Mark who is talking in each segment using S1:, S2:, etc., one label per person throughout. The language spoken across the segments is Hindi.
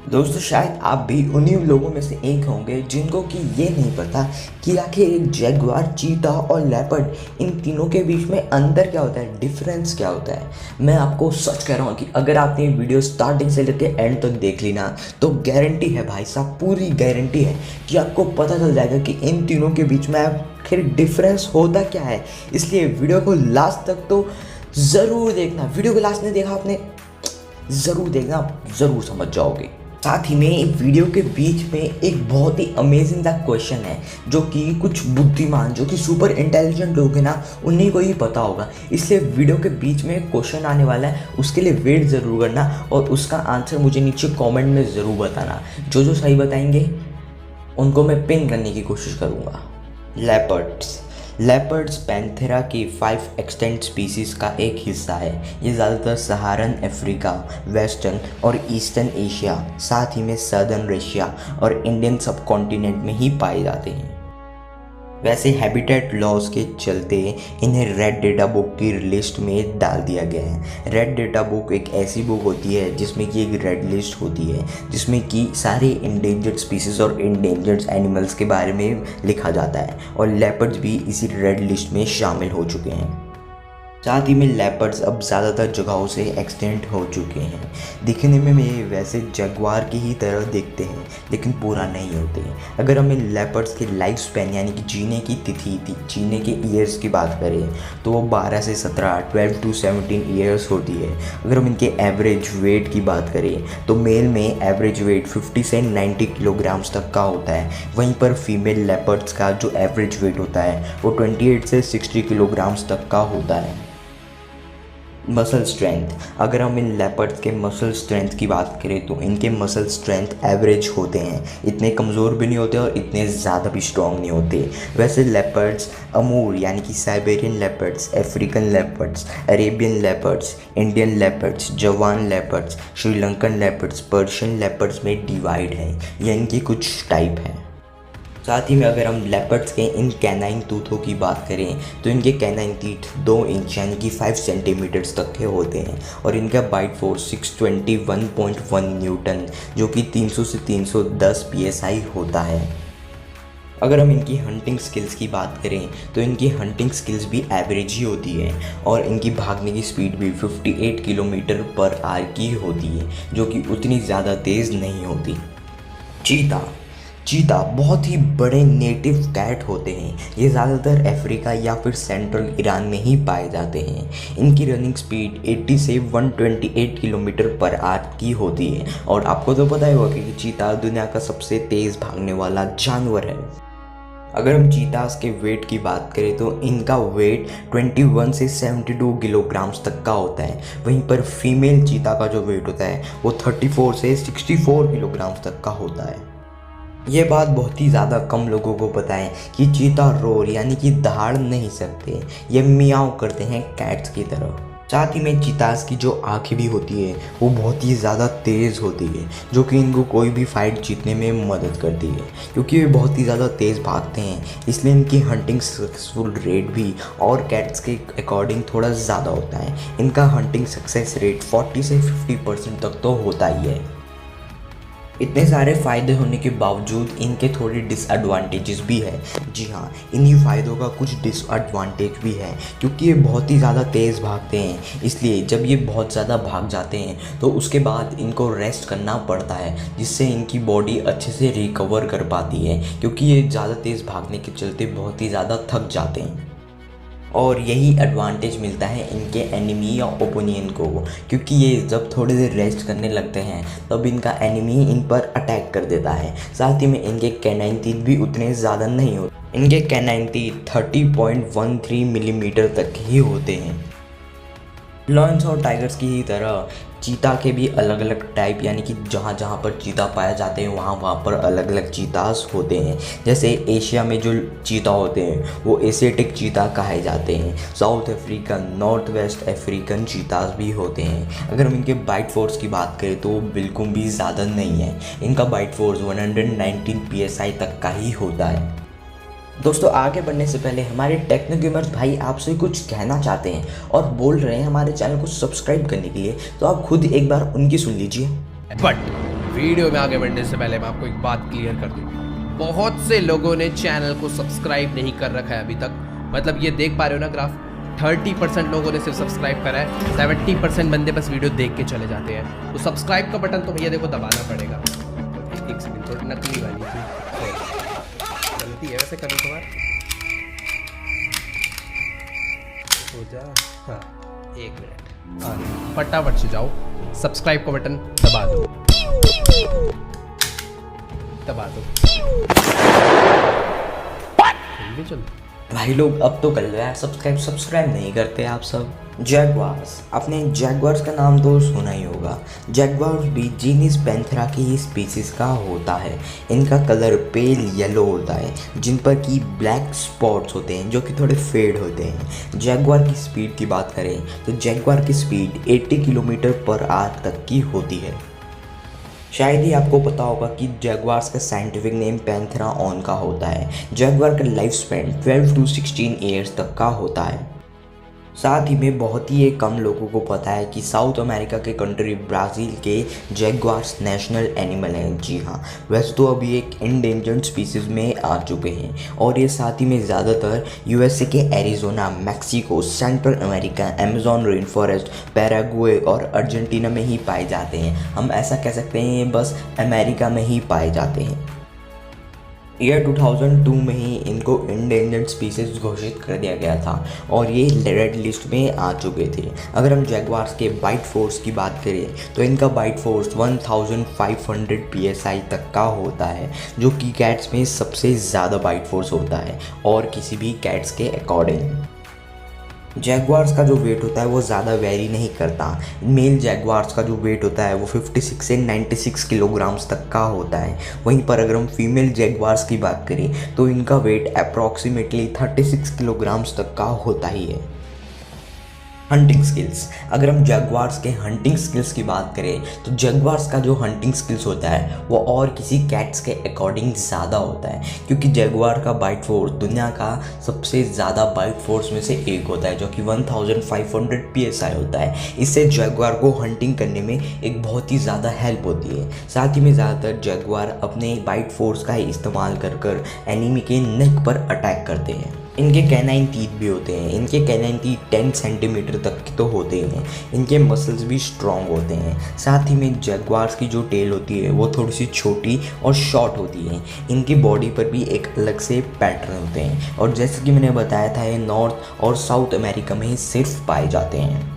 S1: दोस्तों शायद आप भी उन्हीं लोगों में से एक होंगे जिनको कि ये नहीं पता कि आखिर एक जैगुआर, चीता और लेपर्ड इन तीनों के बीच में अंतर क्या होता है, डिफरेंस क्या होता है। मैं आपको सच कह रहा हूँ कि अगर आपने ये वीडियो स्टार्टिंग से लेकर एंड तक देख ली ना तो गारंटी है भाई साहब, पूरी गारंटी है कि आपको पता चल जाएगा कि इन तीनों के बीच में आखिर डिफरेंस होता क्या है। इसलिए वीडियो को लास्ट तक तो ज़रूर देखना। वीडियो को लास्ट में देखा आपने, ज़रूर देखना, आप ज़रूर समझ जाओगे। साथ ही में वीडियो के बीच में एक बहुत ही अमेजिंग सा क्वेश्चन है जो कि कुछ बुद्धिमान, जो कि सुपर इंटेलिजेंट लोग हैं ना, उन्हीं को ही पता होगा। इसलिए वीडियो के बीच में क्वेश्चन आने वाला है, उसके लिए वेट ज़रूर करना और उसका आंसर मुझे नीचे कमेंट में ज़रूर बताना। जो सही बताएंगे उनको मैं पिन करने की कोशिश करूँगा। लेपर्ड्स पैंथेरा की 5 एक्सटेंट स्पीसीज़ का एक हिस्सा है। ये ज़्यादातर सहारन अफ्रीका, वेस्टर्न और ईस्टर्न एशिया, साथ ही में सदर्न रशिया और इंडियन सब कॉन्टिनेंट में ही पाए जाते हैं। वैसे हैबिटेट लॉस के चलते इन्हें रेड डेटा बुक की लिस्ट में डाल दिया गया है। रेड डेटा बुक एक ऐसी बुक होती है जिसमें कि एक रेड लिस्ट होती है जिसमें कि सारे इंडेंजर्ड स्पीसीज और इंडेंजर्ड एनिमल्स के बारे में लिखा जाता है और लेपर्ड्स भी इसी रेड लिस्ट में शामिल हो चुके हैं। साथ ही में लेपर्ड्स अब ज़्यादातर जगहों से एक्सटेंट हो चुके हैं। दिखने में ये वैसे जगुआर की ही तरह दिखते हैं लेकिन पूरा नहीं होते। अगर हम इन लेपर्ड्स के लाइफ स्पैन यानी कि जीने की तिथि, जीने के ईयर्स की बात करें तो वो 12 से 17, 12 to 17 ईयर्स होती है। अगर हम इनके एवरेज वेट की बात करें तो मेल में एवरेज वेट 50 से 90 किलोग्राम्स तक का होता है। वहीं पर फीमेल लेपर्ड्स का जो एवरेज वेट होता है वो 28 से 60 किलोग्राम्स तक का होता है। मसल स्ट्रेंथ, अगर हम इन लेपर्ड्स के मसल स्ट्रेंथ की बात करें तो इनके मसल स्ट्रेंथ एवरेज होते हैं, इतने कमज़ोर भी नहीं होते और इतने ज़्यादा भी स्ट्रॉन्ग नहीं होते। वैसे लेपर्ड्स अमूर यानी कि Siberian leopards, African leopards, Arabian leopards, Indian leopards, Javan leopards, Sri Lankan leopards, Persian leopards में डिवाइड हैं। ये इनके कुछ टाइप हैं। साथ ही में अगर हम लेपर्ड्स के इन कैनाइन टूथों की बात करें तो इनके कैनाइन टीथ 2 इंच यानी कि 5 सेंटीमीटर्स तक के होते हैं और इनका बाइट फोर्स 621.1 न्यूटन जो कि 300 से 310 psi होता है। अगर हम इनकी हंटिंग स्किल्स की बात करें तो इनकी हंटिंग स्किल्स भी एवरेज ही होती है और इनकी भागने की स्पीड भी 58 किलोमीटर पर आवर की होती है जो कि उतनी ज़्यादा तेज़ नहीं होती। चीता बहुत ही बड़े नेटिव कैट होते हैं। ये ज़्यादातर अफ्रीका या फिर सेंट्रल ईरान में ही पाए जाते हैं। इनकी रनिंग स्पीड 80 से 128 किलोमीटर पर आवर की होती है और आपको तो पता ही होगा कि चीता दुनिया का सबसे तेज़ भागने वाला जानवर है। अगर हम चीतास के वेट की बात करें तो इनका वेट 21 से 72 किलोग्राम्स तक का होता है। वहीं पर फीमेल चीता का जो वेट होता है वो 34 से 64 किलोग्राम्स तक का होता है। ये बात बहुत ही ज़्यादा कम लोगों को पता है कि चीता रोर यानी कि दहाड़ नहीं सकते, ये मियाओ करते हैं कैट्स की तरह। साथ ही में चीतास की जो आँखें भी होती है वो बहुत ही ज़्यादा तेज़ होती है जो कि इनको कोई भी फाइट जीतने में मदद करती है। क्योंकि ये बहुत ही ज़्यादा तेज़ भागते हैं इसलिए इनकी हंटिंग सक्सेसफुल रेट भी और कैट्स के अकॉर्डिंग थोड़ा ज़्यादा होता है। इनका हंटिंग सक्सेस रेट 40 से 50% तक तो होता ही है। इतने सारे फ़ायदे होने के बावजूद इनके थोड़े डिसएडवांटेजेस भी है। जी हाँ, इन्हीं फ़ायदों का कुछ डिसएडवांटेज भी है क्योंकि ये बहुत ही ज़्यादा तेज़ भागते हैं। इसलिए जब ये बहुत ज़्यादा भाग जाते हैं तो उसके बाद इनको रेस्ट करना पड़ता है जिससे इनकी बॉडी अच्छे से रिकवर कर पाती है क्योंकि ये ज़्यादा तेज़ भागने के चलते बहुत ही ज़्यादा थक जाते हैं। और यही एडवांटेज मिलता है इनके एनिमी या ओपोनियन को क्योंकि ये जब थोड़ी देर रेस्ट करने लगते हैं तब इनका एनिमी इन पर अटैक कर देता है। साथ ही में इनके कैनाइन टीथ भी उतने ज़्यादा नहीं होते। इनके कैनाइन टीथ 30.13 मिलीमीटर तक ही होते हैं। लॉयंस और टाइगर्स की ही तरह चीता के भी अलग अलग टाइप यानी कि जहाँ जहाँ पर चीता पाए जाते हैं वहाँ पर अलग अलग चीतास होते हैं। जैसे एशिया में जो चीता होते हैं वो एशियाटिक चीता कहे जाते हैं। South African, north west African चीतास भी होते हैं। अगर हम इनके बाइट फोर्स की बात करें तो बिल्कुल भी ज़्यादा नहीं है। इनका बाइट फोर्स 119 psi तक का ही होता है। दोस्तों आगे बढ़ने से पहले हमारे टेक्नो गेमर्स भाई आपसे कुछ कहना चाहते हैं और बोल रहे हैं हमारे चैनल को सब्सक्राइब करने के लिए, तो आप खुद एक बार उनकी सुन लीजिए।
S2: बट वीडियो में आगे बढ़ने से पहले मैं आपको एक बात क्लियर कर दूं, बहुत से लोगों ने चैनल को सब्सक्राइब नहीं कर रखा है अभी तक। मतलब ये देख पा रहे हो ना ग्राफ, 30% लोगों ने सिर्फ सब्सक्राइब करा है, 70% बंदे बस वीडियो देख के चले जाते हैं। तो सब्सक्राइब का बटन तो भैया देखो दबाना पड़ेगा। एक सेकंड, थोड़ी नकली वाली थी, गलती है वैसे कभी कभार हो जा। हाँ 1 मिनट, हाँ फटाफट से जाओ, सब्सक्राइब का बटन दबा दो, दबा दो। चलो
S1: भाई लोग अब तो कर लो यार सब्सक्राइब नहीं करते आप सब। जैगवार्स, आपने जैगवार्स का नाम तो सुना ही होगा। जैगवार्स भी जीनस पैंथेरा की ही स्पीसीज का होता है। इनका कलर पेल येलो होता है, जिन पर की ब्लैक स्पॉट्स होते हैं जो कि थोड़े फेड होते हैं। जैगवार की स्पीड की बात करें तो जैगवार की स्पीड 80 किलोमीटर पर आवर तक की होती है। शायद ही आपको पता होगा कि जैगवार्स का साइंटिफिक नेम पैंथेरा ऑन का होता है। जैगवार का लाइफ स्पैन 12 to 16 ईयर्स तक का होता है। साथ ही में बहुत ही कम लोगों को पता है कि साउथ अमेरिका के कंट्री ब्राज़ील के जैगवार्स नेशनल एनिमल हैं। जी हाँ, वैसे तो अभी एक इंडेंजर्ड स्पीसीज में आ चुके हैं और ये साथ ही में ज़्यादातर यूएसए के Arizona, Mexico, central America, Amazon rain forest, Paraguay और अर्जेंटीना में ही पाए जाते हैं। हम ऐसा कह सकते हैं ये बस अमेरिका में ही पाए जाते हैं। ईयर 2002 में ही इनको इंडेंजर्ड स्पीसीज घोषित कर दिया गया था और ये रेड लिस्ट में आ चुके थे। अगर हम जैगवार्स के बाइट फोर्स की बात करें तो इनका बाइट फोर्स 1500 psi तक का होता है, जो कि कैट्स में सबसे ज़्यादा बाइट फोर्स होता है और किसी भी कैट्स के अकॉर्डिंग। जैगवार्स का जो वेट होता है वो ज़्यादा वेरी नहीं करता। मेल जैगवार्स का जो वेट होता है वो 56 से 96 किलोग्राम्स तक का होता है। वहीं पर अगर हम फीमेल जैगवार्स की बात करें तो इनका वेट अप्रॉक्सीमेटली 36 किलोग्राम्स तक का होता ही है। हंटिंग स्किल्स, अगर हम जैगवार्स के हंटिंग स्किल्स की बात करें तो जैगवार्स का जो हंटिंग स्किल्स होता है वो और किसी कैट्स के अकॉर्डिंग ज़्यादा होता है, क्योंकि जैगवार का बाइट फोर्स दुनिया का सबसे ज़्यादा बाइट फोर्स में से एक होता है, जो कि 1500 psi होता है। इससे जैगवार को हंटिंग करने में एक बहुत ही ज़्यादा हेल्प होती है। साथ ही में ज़्यादातर जैगवार अपने बाइट फोर्स का ही इस्तेमाल कर एनिमी के नेक पर अटैक करते हैं। इनके कैनाइन टीथ भी होते हैं। इनके कैनाइन टीथ 10 सेंटीमीटर तक के तो होते हैं। इनके मसल्स भी स्ट्रॉन्ग होते हैं। साथ ही में जैगवार्स की जो टेल होती है वो थोड़ी सी छोटी और शॉर्ट होती है। इनकी बॉडी पर भी एक अलग से पैटर्न होते हैं और जैसे कि मैंने बताया था ये नॉर्थ और साउथ अमेरिका में ही सिर्फ पाए जाते हैं।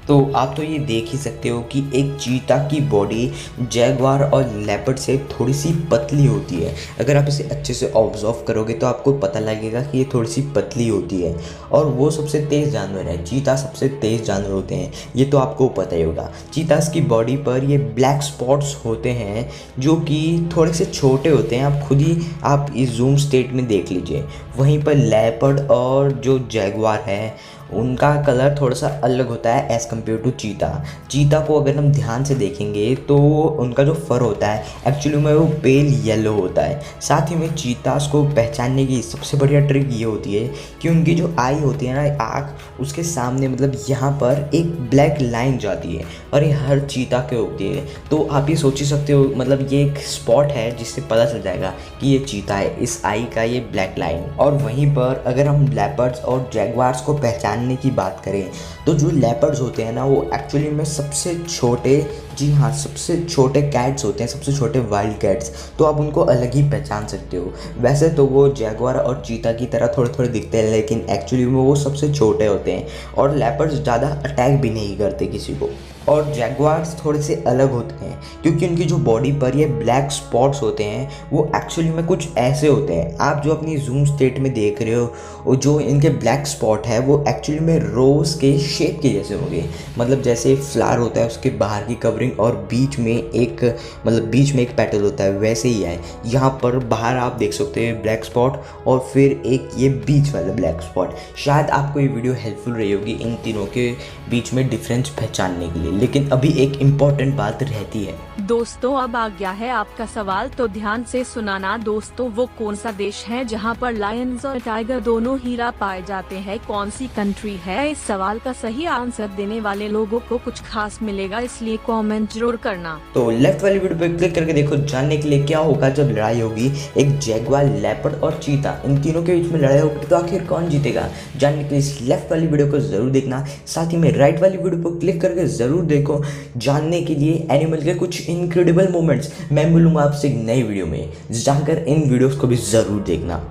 S1: तो आप तो ये देख ही सकते हो कि एक चीता की बॉडी जैगवार और लेपर्ड से थोड़ी सी पतली होती है। अगर आप इसे अच्छे से ऑब्जर्व करोगे तो आपको पता लगेगा कि ये थोड़ी सी पतली होती है और वो सबसे तेज़ जानवर है। चीता सबसे तेज़ जानवर होते हैं, ये तो आपको पता ही होगा। चीतास की बॉडी पर ये ब्लैक स्पॉट्स होते हैं जो कि थोड़े से छोटे होते हैं। आप खुद ही आप इस जूम स्टेट में देख लीजिए। वहीं पर लेपर्ड और जो जैगवार है उनका कलर थोड़ा सा अलग होता है एज़ कम्पेयर टू चीता। चीता को अगर हम ध्यान से देखेंगे तो उनका जो फर होता है एक्चुअली में वो पेल येलो होता है। साथ ही में चीतास को पहचानने की सबसे बढ़िया ट्रिक ये होती है कि उनकी जो आई होती है ना, आँख, उसके सामने मतलब यहाँ पर एक ब्लैक लाइन जाती है और ये हर चीता के होती है। तो आप ये सोच ही सकते हो, मतलब ये एक स्पॉट है जिससे पता चल जाएगा कि ये चीता है, इस आई का ये ब्लैक लाइन। और वहीं पर अगर हम लेपर्ड्स और जैगवार्स को पहचानने की बात करें तो जो लेपर्ड्स होते हैं ना वो एक्चुअली में सबसे छोटे, जी हाँ, सबसे छोटे कैट्स होते हैं, सबसे छोटे वाइल्ड कैट्स। तो आप उनको अलग ही पहचान सकते हो। वैसे तो वो जैगवार और चीता की तरह थोड़े थोड़े दिखते हैं, लेकिन एक्चुअली में वो सबसे छोटे होते हैं और लेपर्ड्स ज़्यादा अटैक भी नहीं करते किसी को। और जैगवार्स थोड़े से अलग होते हैं क्योंकि उनकी जो बॉडी पर ये ब्लैक स्पॉट्स होते हैं वो एक्चुअली में कुछ ऐसे होते हैं। आप जो अपनी जूम स्टेट में देख रहे हो वो जो इनके ब्लैक स्पॉट है वो एक्चुअली में रोज़ के शेप के जैसे होंगे। मतलब जैसे फ्लावर होता है उसके बाहर की कवरिंग और बीच में एक, मतलब बीच में एक पेटल होता है, वैसे ही है। यहाँ पर बाहर आप देख सकते हो ब्लैक स्पॉट और फिर एक ये बीच वाला ब्लैक स्पॉट। शायद आपको ये वीडियो हेल्पफुल रही होगी इन तीनों के बीच में डिफरेंस पहचानने के लिए। लेकिन अभी एक इम्पोर्टेंट बात रहती है।
S3: दोस्तों अब आ गया है आपका सवाल, तो ध्यान से सुनाना दोस्तों। वो कौन सा देश है जहां पर लायंस और टाइगर दोनों हीरा पाए जाते हैं? कौन सी कंट्री है? इस सवाल का सही आंसर देने वाले लोगों को कुछ खास मिलेगा, इसलिए कमेंट जरूर करना।
S1: तो लेफ्ट वाली वीडियो पे क्लिक करके देखो जानने के लिए क्या होगा जब लड़ाई होगी एक जैगुआर, लेपर्ड और चीता, इन तीनों के बीच में लड़ाई होगी तो आखिर कौन जीतेगा। जानने के लिए इस लेफ्ट वाली वीडियो को जरूर देखना, साथ ही में राइट वाली वीडियो पर क्लिक करके जरूर देखो जानने के लिए एनिमल के कुछ इनक्रेडिबल मोमेंट्स। मैं मिलूंगा आपसे एक नई वीडियो में, जाकर इन वीडियोस को भी जरूर देखना।